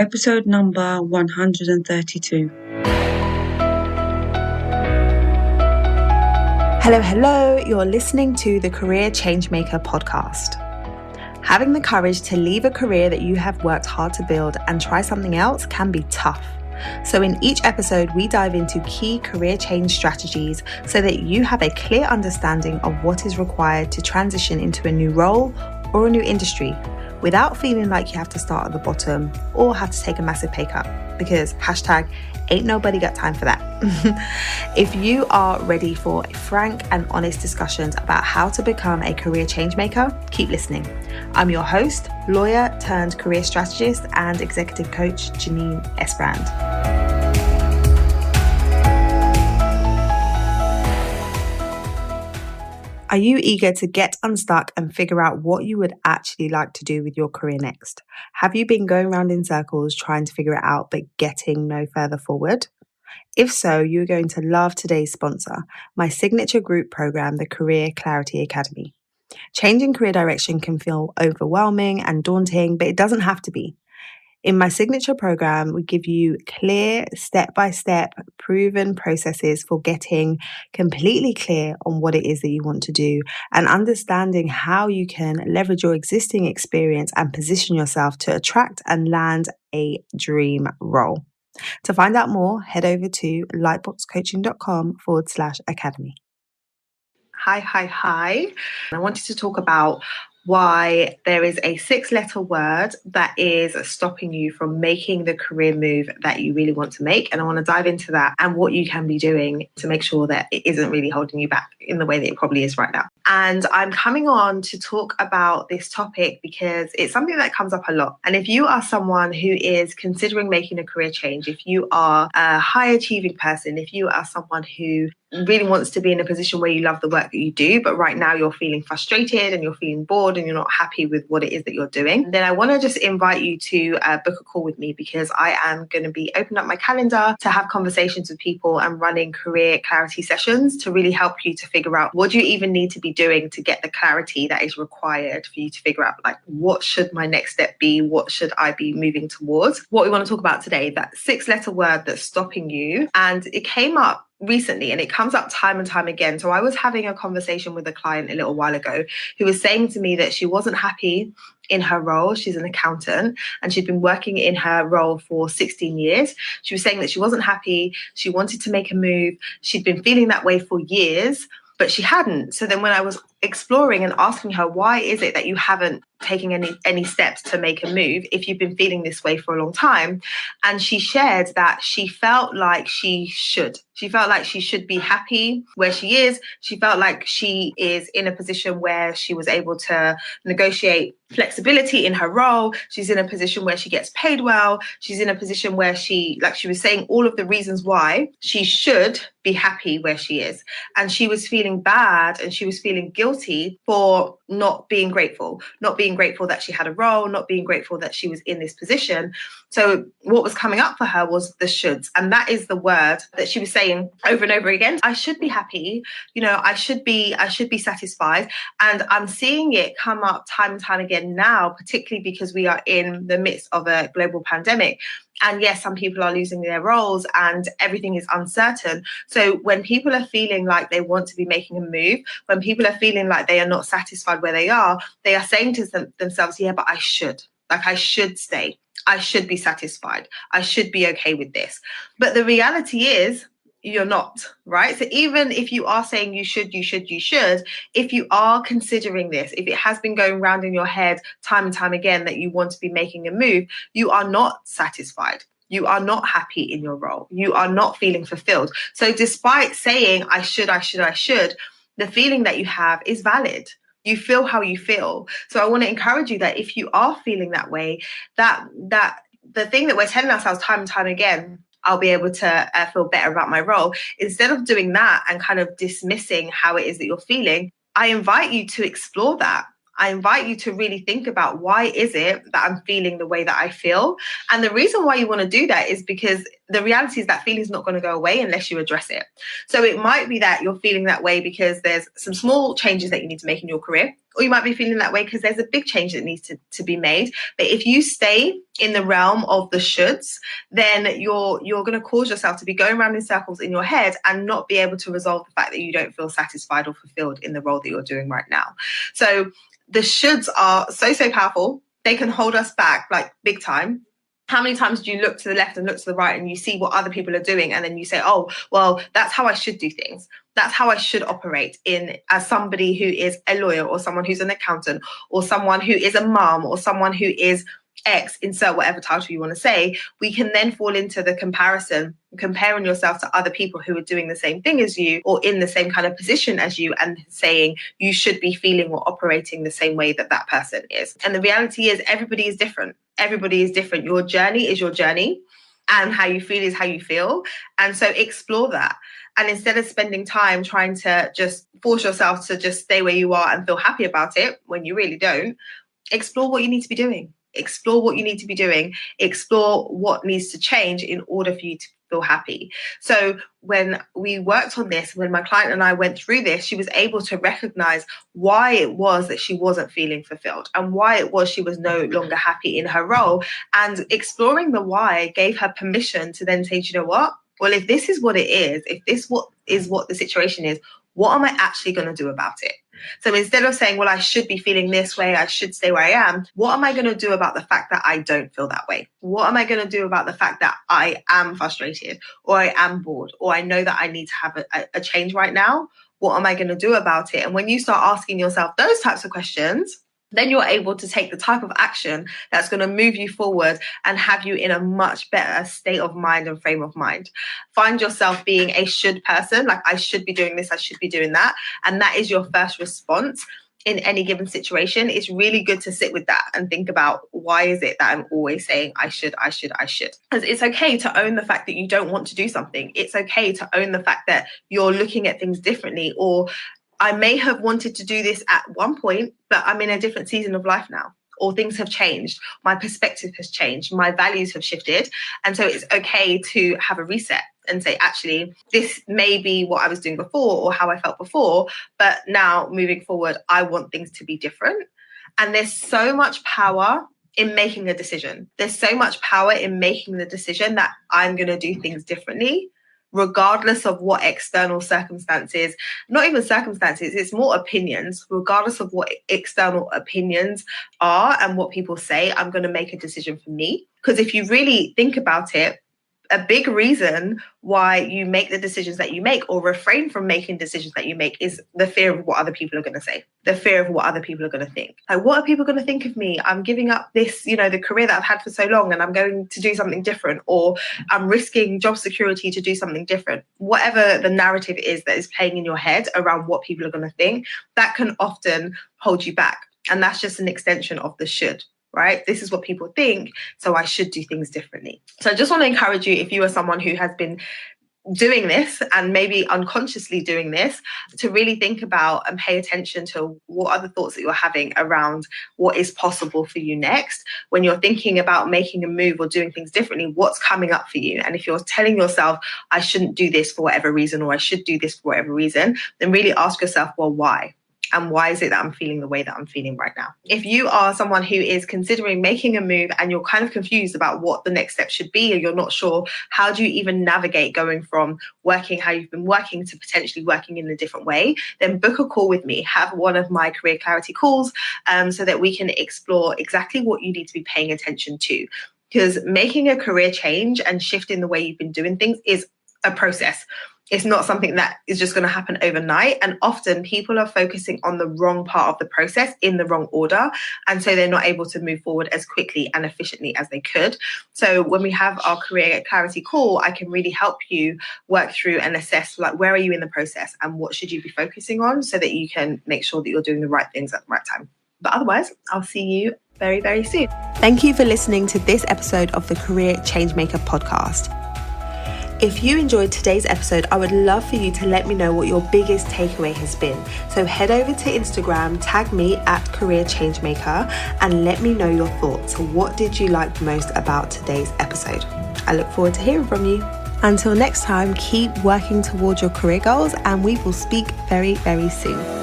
Episode number 132. Hello, you're listening to the Career Changemaker podcast. Having the courage to leave a career that you have worked hard to build and try something else can be tough. So in each episode, we dive into key career change strategies so that you have a clear understanding of what is required to transition into a new role or a new industry without feeling like you have to start at the bottom or have to take a massive pay cut, because #ain't nobody got time for that. If you are ready for frank and honest discussions about how to become a career change maker, keep listening. I'm your host, lawyer turned career strategist and executive coach, Janine Esbrand. Are you eager to get unstuck and figure out what you would actually like to do with your career next? Have you been going around in circles trying to figure it out but getting no further forward? If so, you're going to love today's sponsor, my signature group program, the Career Clarity Academy. Changing career direction can feel overwhelming and daunting, but it doesn't have to be. In my signature program, we give you clear, step-by-step, proven processes for getting completely clear on what it is that you want to do and understanding how you can leverage your existing experience and position yourself to attract and land a dream role. To find out more, head over to lightboxcoaching.com/academy. Hi. I wanted to talk about why there is a 6-letter word that is stopping you from making the career move that you really want to make. And I want to dive into that and what you can be doing to make sure that it isn't really holding you back in the way that it probably is right now. And I'm coming on to talk about this topic because it's something that comes up a lot. And if you are someone who is considering making a career change, if you are a high achieving person, if you are someone who really wants to be in a position where you love the work that you do, but right now you're feeling frustrated and you're feeling bored and you're not happy with what it is that you're doing, then I want to just invite you to book a call with me, because I am going to be opening up my calendar to have conversations with people and running career clarity sessions to really help you to figure out what do you even need to be doing to get the clarity that is required for you to figure out, like, what should my next step be? What should I be moving towards? What we want to talk about today, that 6-letter word that's stopping you. And it came up recently and it comes up time and time again. So I was having a conversation with a client a little while ago who was saying to me that she wasn't happy in her role. She's an accountant and she'd been working in her role for 16 years. She was saying that she wasn't happy. She wanted to make a move. She'd been feeling that way for years, but she hadn't. So then when I was exploring and asking her, why is it that you haven't taken any steps to make a move if you've been feeling this way for a long time? And she shared that she felt like she should. She felt like she should be happy where she is. She felt like she is in a position where she was able to negotiate flexibility in her role. She's in a position where she gets paid well. She's in a position where she was saying all of the reasons why she should be happy where she is. And she was feeling bad and she was feeling guilty for not being grateful that she had a role, not being grateful that she was in this position. So what was coming up for her was the shoulds. And that is the word that she was saying over and over again. I should be happy. I should be satisfied. And I'm seeing it come up time and time again now, particularly because we are in the midst of a global pandemic. And yes, some people are losing their roles and everything is uncertain. So when people are feeling like they want to be making a move, when people are feeling like they are not satisfied where they are saying to themselves, yeah, but I should stay. I should be satisfied. I should be okay with this. But the reality is, you're not, right? So even if you are saying you should, if you are considering this, if it has been going round in your head time and time again that you want to be making a move, you are not satisfied. You are not happy in your role. You are not feeling fulfilled. So despite saying I should, the feeling that you have is valid. You feel how you feel. So I want to encourage you that if you are feeling that way, that the thing that we're telling ourselves time and time again, I'll be able to feel better about my role. Instead of doing that and kind of dismissing how it is that you're feeling, I invite you to explore that. I invite you to really think about, why is it that I'm feeling the way that I feel? And the reason why you want to do that is because the reality is that feeling is not going to go away unless you address it. So it might be that you're feeling that way because there's some small changes that you need to make in your career, or you might be feeling that way because there's a big change that needs to be made. But if you stay in the realm of the shoulds, then you're going to cause yourself to be going around in circles in your head and not be able to resolve the fact that you don't feel satisfied or fulfilled in the role that you're doing right now. So the shoulds are so powerful. They can hold us back like big time. How many times do you look to the left and look to the right and you see what other people are doing and then you say, oh, well, that's how I should do things. That's how I should operate in as somebody who is a lawyer or someone who's an accountant or someone who is a mom or someone who is X, insert whatever title you want to say. We can then fall into the comparison, comparing yourself to other people who are doing the same thing as you or in the same kind of position as you and saying you should be feeling or operating the same way that that person is. And the reality is everybody is different. Everybody is different. Your journey is your journey and how you feel is how you feel. And so explore that. And instead of spending time trying to just force yourself to just stay where you are and feel happy about it when you really don't, explore what you need to be doing. Explore what you need to be doing. Explore what needs to change in order for you to feel happy. So when we worked on this, when my client and I went through this, she was able to recognize why it was that she wasn't feeling fulfilled and why it was she was no longer happy in her role. And exploring the why gave her permission to then say, do you know what? Well, if this is what it is, if this is what the situation is, what am I actually going to do about it? So instead of saying, well, I should be feeling this way, I should stay where I am, what am I going to do about the fact that I don't feel that way? What am I going to do about the fact that I am frustrated or I am bored or I know that I need to have a change right now? What am I going to do about it? And when you start asking yourself those types of questions, then you're able to take the type of action that's going to move you forward and have you in a much better state of mind and frame of mind. Find yourself being a should person, like I should be doing this, I should be doing that. And that is your first response in any given situation. It's really good to sit with that and think about why is it that I'm always saying I should. Because it's okay to own the fact that you don't want to do something. It's okay to own the fact that you're looking at things differently, or I may have wanted to do this at one point, but I'm in a different season of life now, or things have changed. My perspective has changed. My values have shifted. And so it's okay to have a reset and say, actually, this may be what I was doing before or how I felt before, but now moving forward, I want things to be different. And there's so much power in making a decision. There's so much power in making the decision that I'm going to do things differently, regardless of what external circumstances, not even circumstances, it's more opinions, regardless of what external opinions are and what people say, I'm going to make a decision for me. Because if you really think about it, a big reason why you make the decisions that you make or refrain from making decisions that you make is the fear of what other people are going to say, the fear of what other people are going to think. Like, what are people going to think of me? I'm giving up this, the career that I've had for so long and I'm going to do something different, or I'm risking job security to do something different. Whatever the narrative is that is playing in your head around what people are going to think, that can often hold you back. And that's just an extension of the should. Right? This is what people think, so I should do things differently. So I just want to encourage you, if you are someone who has been doing this and maybe unconsciously doing this, to really think about and pay attention to what are the thoughts that you're having around what is possible for you next. When you're thinking about making a move or doing things differently, what's coming up for you? And if you're telling yourself, I shouldn't do this for whatever reason, or I should do this for whatever reason, then really ask yourself, well, why? And why is it that I'm feeling the way that I'm feeling right now? If you are someone who is considering making a move and you're kind of confused about what the next step should be, or you're not sure, how do you even navigate going from working how you've been working to potentially working in a different way, then book a call with me. Have one of my career clarity calls so that we can explore exactly what you need to be paying attention to. Because making a career change and shifting the way you've been doing things is a process. It's not something that is just going to happen overnight. And often people are focusing on the wrong part of the process in the wrong order. And so they're not able to move forward as quickly and efficiently as they could. So when we have our career clarity call, I can really help you work through and assess, like, where are you in the process and what should you be focusing on, so that you can make sure that you're doing the right things at the right time. But otherwise, I'll see you very, very soon. Thank you for listening to this episode of the Career Changemaker podcast. If you enjoyed today's episode, I would love for you to let me know what your biggest takeaway has been. So head over to Instagram, tag me at Career Changemaker, and let me know your thoughts. What did you like most about today's episode? I look forward to hearing from you. Until next time, keep working towards your career goals, and we will speak very, very soon.